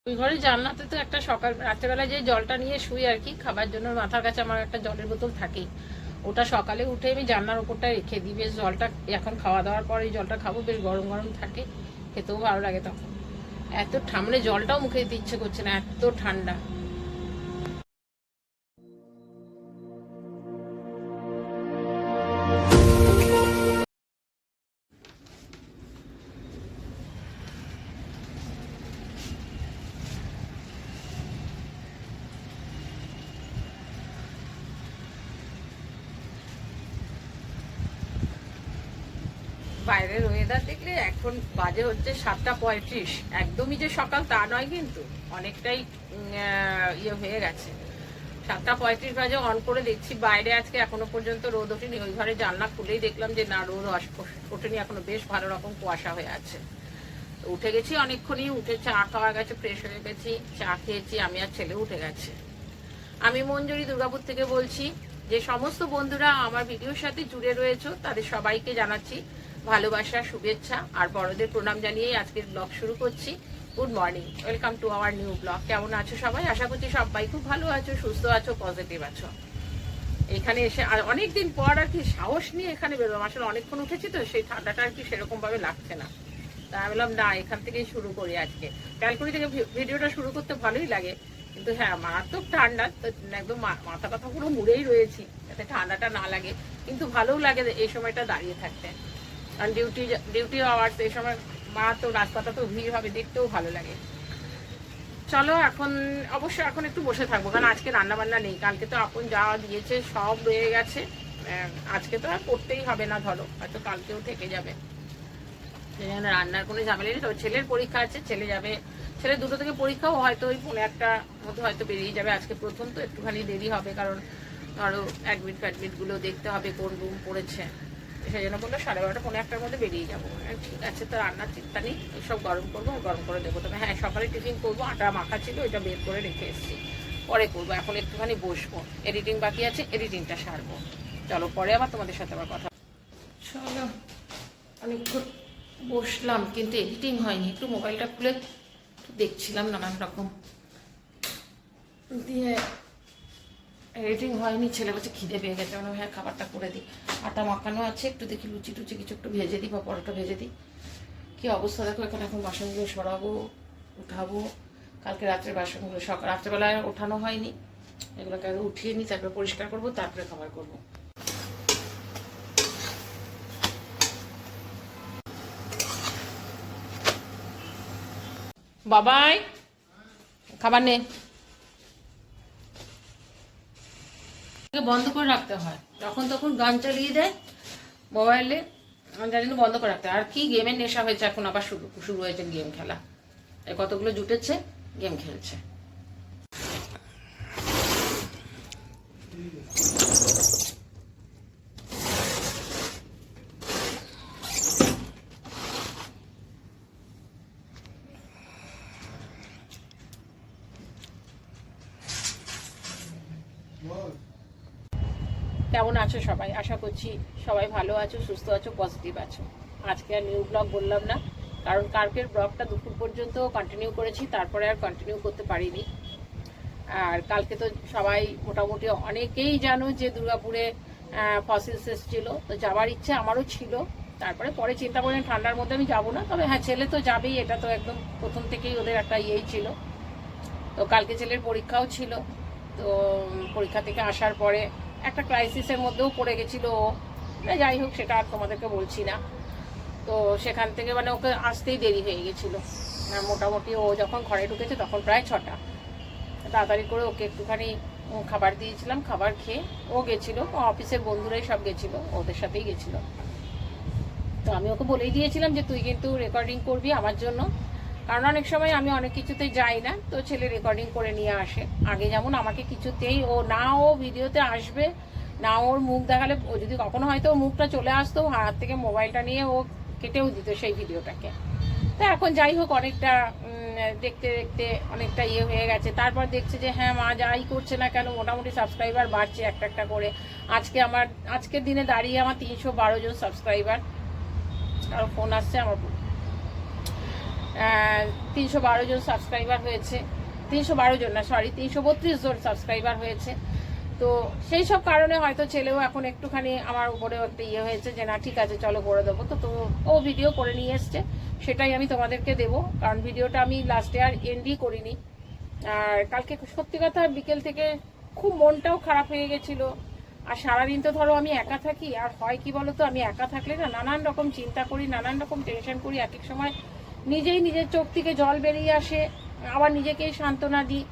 ওই ঘরে জানলাতে তো একটা সকাল রাত্রেবেলায় যে জলটা নিয়ে শুই আর কি, খাবার জন্য মাথার কাছে আমার একটা জলের বোতল থাকেই। ওটা সকালে উঠে আমি জানলার ওপরটা রেখে দিই। বেশ জলটা এখন খাওয়া দাওয়ার পর এই জলটা খাবো, বেশ গরম গরম থাকে, খেতেও ভালো লাগে। তখন এত ঠান্ডা, জলটাও মুখে দিতে ইচ্ছে করছে না, এত ঠান্ডা। বাইরের ওয়েদার দেখলে এখন বাজে হচ্ছে 7টা 35। একদমই যে সকাল তা নয়, কিন্তু অনেকটাই ইয়ে হয়ে গেছে। 7টা 35 বাজে অন করে দেখছি বাইরে আজকে এখনো পর্যন্ত রোদ ওঠেনি। ওই ঘরে জানলা খুলেই দেখলাম যে না, রোদ ওঠেনি এখনো, বেশ ভালো রকম কুয়াশা হয়ে আছে। উঠে গেছি অনেকক্ষণই, উঠে চা খাওয়া গেছে, ফ্রেশ হয়ে গেছি, চা খেয়েছি, আমি আর ছেলে উঠে গেছে। আমি মঞ্জুরি দুর্গাপুর থেকে বলছি। যে সমস্ত বন্ধুরা আমার ভিডিওর সাথে জুড়ে রয়েছে তাদের সবাইকে জানাচ্ছি ভালোবাসা, শুভেচ্ছা আর বড়দের প্রণাম জানিয়ে আজকের ব্লগ শুরু করছি। Good morning, welcome to our new blog. কেমন আছো সবাই? আশা করছি সবাই খুব ভালো আছো, সুস্থ আছো, পজিটিভ আছো। এখানে এসে আর অনেকদিন পর আর কি সাহস নিয়ে এখানে বেরোলাম। আসলে অনেকক্ষণ উঠেছি তো, সেই ঠান্ডাটা আর কি সেরকম ভাবে লাগছে না। তা আমি বললাম না, এখান থেকেই শুরু করি আজকে। ক্যালকুলি থেকে ভিডিওটা শুরু করতে ভালোই লাগে, কিন্তু হ্যাঁ মারাত্মক ঠান্ডা তো, একদম মাথা কথা পুরো মুড়েই রয়েছি যাতে ঠান্ডাটা না লাগে। কিন্তু ভালোও লাগে এই সময়টা দাঁড়িয়ে থাকতে, কারণ ডিউটি আওয়ার্স এই সময় মারাত্মক, রাস্তাটা তো ভিড় হবে, দেখতেও ভালো লাগে। চলো এখন অবশ্য এখন একটু বসে থাকবো, কারণ আজকে রান্না বান্না নেই। কালকে তো আপন যা দিয়েছে সব রয়ে গেছে। আজকে তো আর করতেই হবে না, ধরো হয়তো কালকেও থেকে যাবে। রান্নার কোনো ঝামেলা নেই। তবে ছেলের পরীক্ষা আছে, ছেলে যাবে, ছেলে 2টো থেকে পরীক্ষাও, হয়তো ওই 1:45 মধ্যে হয়তো বেরিয়ে যাবে। আজকে প্রথম তো একটুখানি দেরি হবে, কারণ ধরো অ্যাডমিট গুলো দেখতে হবে, কোন রুম পড়েছে। সেই জন্য বললো 12:30 1:45 মধ্যে বেরিয়ে যাবো। ঠিক আছে, তো রান্নার চিন্তা নেই, সব গরম করবো, গরম করে দেবো। তবে হ্যাঁ, সকালে টিফিন করবো, আটা মাখা ছিল, ওইটা বের করে রেখে এসেছি, পরে করবো। এখন একটুখানি বসবো, এডিটিং বাকি আছে, এডিটিংটা সারবো। চলো পরে আবার তোমাদের সাথে আবার কথা। চলো অনেকক্ষণ বসলাম, কিন্তু এডিটিং হয়নি। একটু মোবাইলটা খুলে দেখছিলাম নানান রকম, দিয়ে এডিটিং হয়নি। ছেলে বলছে খিদে পেয়ে গেছে, মানে হ্যাঁ খাবারটা করে দিই। আটা মাখানো আছে, একটু দেখি লুচি টুচি কিছু একটু ভেজে দিই বা পরোটা ভেজে দিই। কী অবস্থা দেখো এখানে, এখন বাসনগুলো সরাবো, উঠাবো। কালকে রাত্রের বাসনগুলো রাত্রেবেলায় ওঠানো হয়নি, এগুলোকে আগে উঠিয়ে নিই, তারপরে পরিষ্কার করবো, তারপরে খাবার করবো। বাবাই খাবার নে, বন্ধ করে রাখতে হয়, তখন তখন গান চালিয়ে দেয় মোবাইলে। আমি জানি না, বন্ধ করে রাখতে হয়। আর কি গেমের নেশা হয়েছে এখন, আবার শুরু শুরু হয়েছে গেম খেলা। কতগুলো জুটেছে, গেম খেলছে। কেমন আছো সবাই? আশা করছি সবাই ভালো আছো, সুস্থ আছো, পজিটিভ আছো। আজকে আর নিউ ব্লগ বললাম না, কারণ কালকের ব্লগটা দুপুর পর্যন্ত কন্টিনিউ করেছি, তারপরে আর কন্টিনিউ করতে পারিনি। আর কালকে তো সবাই মোটামুটি অনেকেই জানো যে দুর্গাপুরে ফসিলস এসেছিল, তো যাওয়ার ইচ্ছে আমারও ছিল। তারপরে পরে চিন্তা করেন ঠান্ডার মধ্যে আমি যাবো না, তবে হ্যাঁ ছেলে তো যাবেই, এটা তো একদম প্রথম থেকেই ওদের একটা ইয়েই ছিল। তো কালকে ছেলের পরীক্ষাও ছিল, তো পরীক্ষা থেকে আসার পরে একটা ক্রাইসিসের মধ্যেও পড়ে গেছিলো ও। যাই হোক, সেটা আর তোমাদেরকে বলছি না। তো সেখান থেকে মানে ওকে আসতেই দেরি হয়ে গেছিলো। মোটামুটি ও যখন ঘরে ঢুকেছে তখন প্রায় 6টা। তাড়াতাড়ি করে ওকে একটুখানি খাবার দিয়েছিলাম, খাবার খেয়ে ও গেছিলো। অফিসের বন্ধুরাই সব গেছিলো, ওদের সাথেই গেছিলো। তো আমি ওকে বলেই দিয়েছিলাম যে তুই কিন্তু রেকর্ডিং করবি আমার জন্য, কারণ অনেক সময় আমি অনেক কিছুতেই যাই না, তো ছেলে রেকর্ডিং করে নিয়ে আসে। আগে যেমন আমাকে কিছুতেই ও ভিডিওতে আসবে না, ওর মুখ দেখালে, ও যদি কখনো হয়তো মুখটা চলে আসতো, হাত থেকে মোবাইলটা নিয়ে ও কেটেও দিত সেই ভিডিওটাকে। তো এখন যাই হোক, অনেকটা দেখতে দেখতে অনেকটা ইয়ে হয়ে গেছে। তারপর দেখছে যে হ্যাঁ মা যাই করছে না কেন, মোটামুটি সাবস্ক্রাইবার বাড়ছে একটা একটা করে। আজকের দিনে দাঁড়িয়ে আমার 312 জন সাবস্ক্রাইবার। আর ফোন আসছে আমার। 312 জন সাবস্ক্রাইবার হয়েছে, 312 জন না সরি 332 জন সাবস্ক্রাইবার হয়েছে। তো সেই সব কারণে হয়তো ছেলেও এখন একটুখানি আমার উপরেও একটা ইয়ে হয়েছে যে না ঠিক আছে চলো করে দেবো। তো ও ভিডিও করে নিয়ে এসছে, সেটাই আমি তোমাদেরকে দেবো, কারণ ভিডিওটা আমি লাস্টে আর এন্ডই করিনি। আর কালকে সত্যি কথা বিকেল থেকে খুব মনটাও খারাপ হয়ে গেছিলো। আর সারাদিন তো ধরো আমি একা থাকি, আর হয় কি বলো তো, আমি একা থাকলে না নানান রকম চিন্তা করি, নানান রকম টেনশন করি, এক এক সময় নিজেই নিজের চোখ থেকে জল বেরিয়ে আসে, আবার নিজেকেই সান্ত্বনা দিই।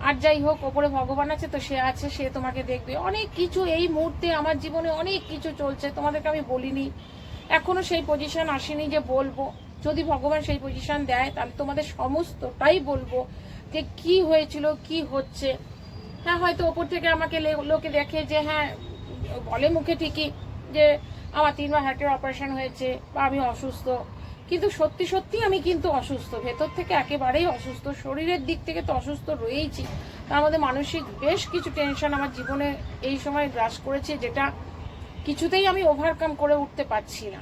আর যাই হোক, ওপরে ভগবান আছে তো, সে আছে, সে তোমাকে দেখবে। অনেক কিছু এই মুহূর্তে আমার জীবনে অনেক কিছু চলছে, তোমাদেরকে আমি বলিনি, এখনো সেই পজিশন আসেনি যে বলবো। যদি ভগবান সেই পজিশন দেয় তাহলে তোমাদের সমস্তটাই বলবো যে কি হয়েছিল, কি হচ্ছে। হ্যাঁ, হয়তো ওপর থেকে আমাকে লোকে দেখে যে হ্যাঁ বলে মুখে ঠিকই যে আমার 3 বার হার্টের অপারেশন হয়েছে বা আমি অসুস্থ, কিন্তু সত্যি সত্যি আমি কিন্তু অসুস্থ, ভেতর থেকে একেবারেই অসুস্থ। শরীরের দিক থেকে তো অসুস্থ রয়েইছি, তার মধ্যে মানসিক বেশ কিছু টেনশন আমার জীবনে এই সময় গ্রাস করেছে, যেটা কিছুতেই আমি ওভারকাম করে উঠতে পারছি না।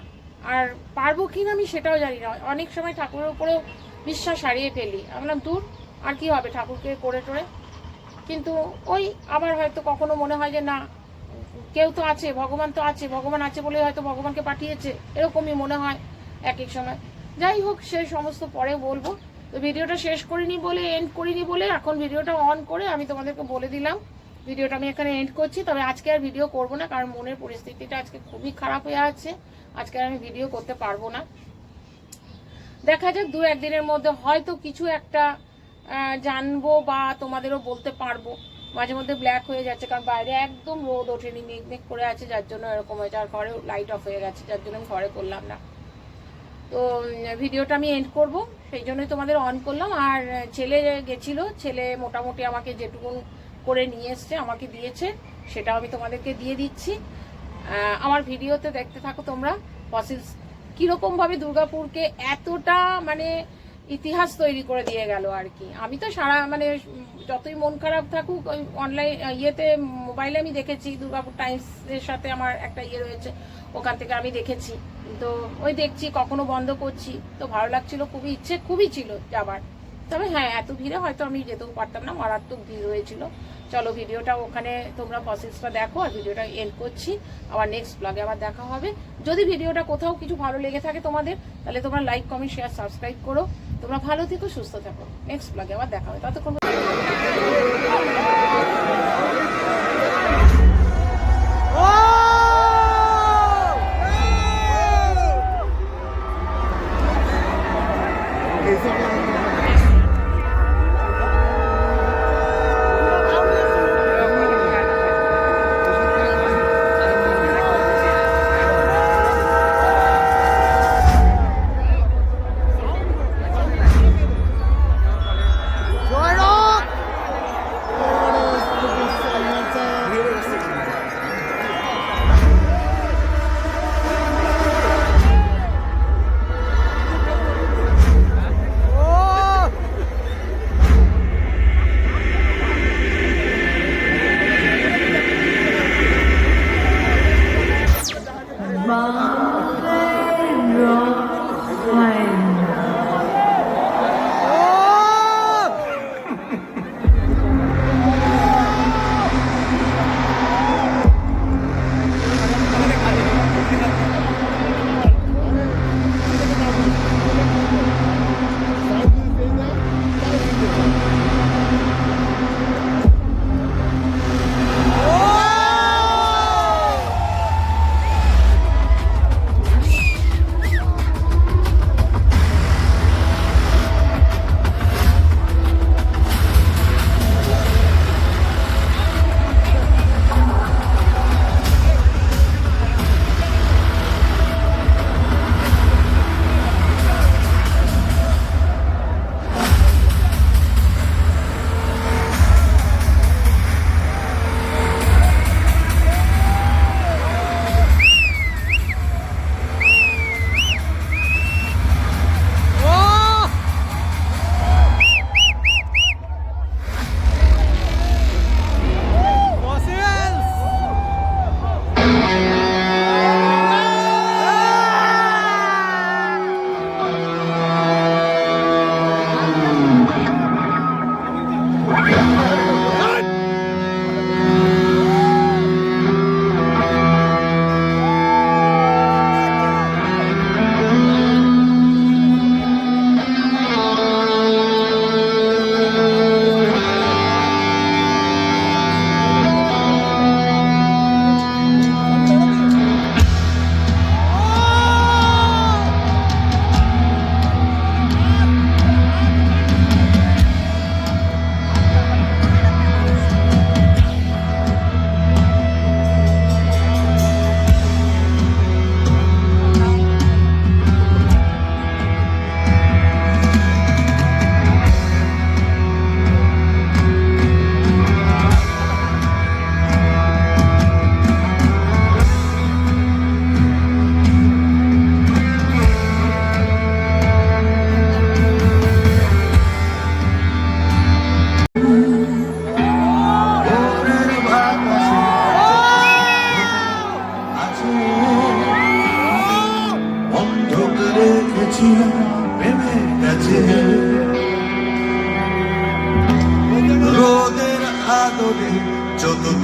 আর পারবো কিনা আমি সেটাও জানি না। অনেক সময় ঠাকুরের উপরেও বিশ্বাস হারিয়ে ফেলি, আমরা দূর আর কি হবে ঠাকুরকে করে টোরে। কিন্তু ওই আবার হয়তো কখনো মনে হয় যে না কেউ তো আছে, ভগবান তো আছে, ভগবান আছে বলে হয়তো ভগবানকে পাঠিয়েছে, এরকমই মনে হয় এক এক সময়। যাই হোক, সে সমস্ত পরে বলবো। তো ভিডিওটা শেষ করিনি বলে, এন্ড করিনি বলে, এখন ভিডিওটা অন করে আমি তোমাদেরকে বলে দিলাম ভিডিওটা আমি এখানে এন্ড করছি। তবে আজকে আর ভিডিও করব না, কারণ মনের পরিস্থিতিটা আজকে খুবই খারাপ হয়ে আছে, আজকে আর আমি ভিডিও করতে পারবো না। দেখা যাক 2-1 দিনের মধ্যে হয়তো কিছু একটা জানবো বা তোমাদেরও বলতে পারবো। মাঝে মধ্যে ব্ল্যাক হয়ে যাচ্ছে, কারণ বাইরে একদম রোদ ওঠেনি, মেঘ মেঘ করে আছে, যার জন্য এরকম হয়েছে। আর ঘরে লাইট অফ হয়ে গেছে, যার জন্য আমি ঘরে করলাম না। তো ভিডিওটা আমি এন্ড করব, সেই জন্যই তোমাদের অন করলাম। আর ছেলে গেছিল, ছেলে মোটামুটি আমাকে যেটুকুন করে নিয়ে এসছে, আমাকে দিয়েছে, সেটাও আমি তোমাদেরকে দিয়ে দিচ্ছি। আমার ভিডিওতে দেখতে থাকো তোমরা ফসিলস কীরকমভাবে দুর্গাপুরকে এতটা মানে ইতিহাস তৈরি করে দিয়ে গেল আর কি। আমি তো সারা মানে যতই মন খারাপ থাকুক, ওই অনলাইন ইয়েতে মোবাইলে আমি দেখেছি, দুর্গাপুর টাইমসের সাথে আমার একটা ইয়ে রয়েছে, ওখান থেকে আমি দেখেছি। তো ওই দেখছি, কখনো বন্ধ করছি, তো ভালো লাগছিল, খুবই ইচ্ছে খুবই ছিল যাবার। তবে হ্যাঁ, এত ভিড়ে হয়তো আমি যেতেও পারতাম না, মারাত্মক ভিড় হয়েছিল। চলো ভিডিওটা ওখানে তোমরা প্রসেসটা দেখো, আর ভিডিওটা এন্ড করছি। আবার নেক্সট ব্লগে আবার দেখা হবে। যদি ভিডিওটা কোথাও কিছু ভালো লেগে থাকে তোমাদের, তাহলে তোমরা লাইক, কমেন্ট, শেয়ার, সাবস্ক্রাইব করো। তোমরা ভালো থেকো, সুস্থ থাকো। নেক্সট ব্লগে আবার দেখা হবে, ততক্ষণ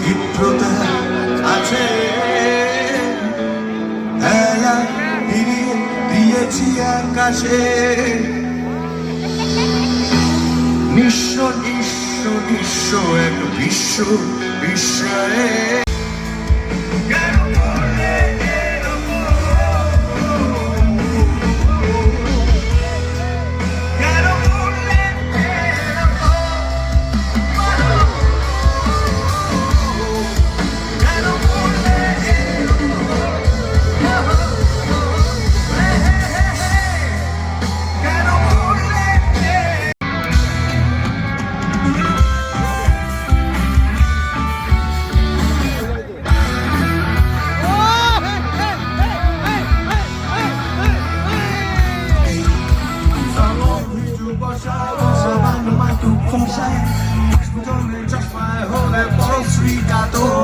ক্ষিপ্রতা আছে হেলা ফিরিয়ে দিয়েছি আকাশে নিঃস্ব নিঃস্ব নিঃস্ব এক বিশ্ব বিস্ময়ে Forza, explodando già fai ore, posso sfigato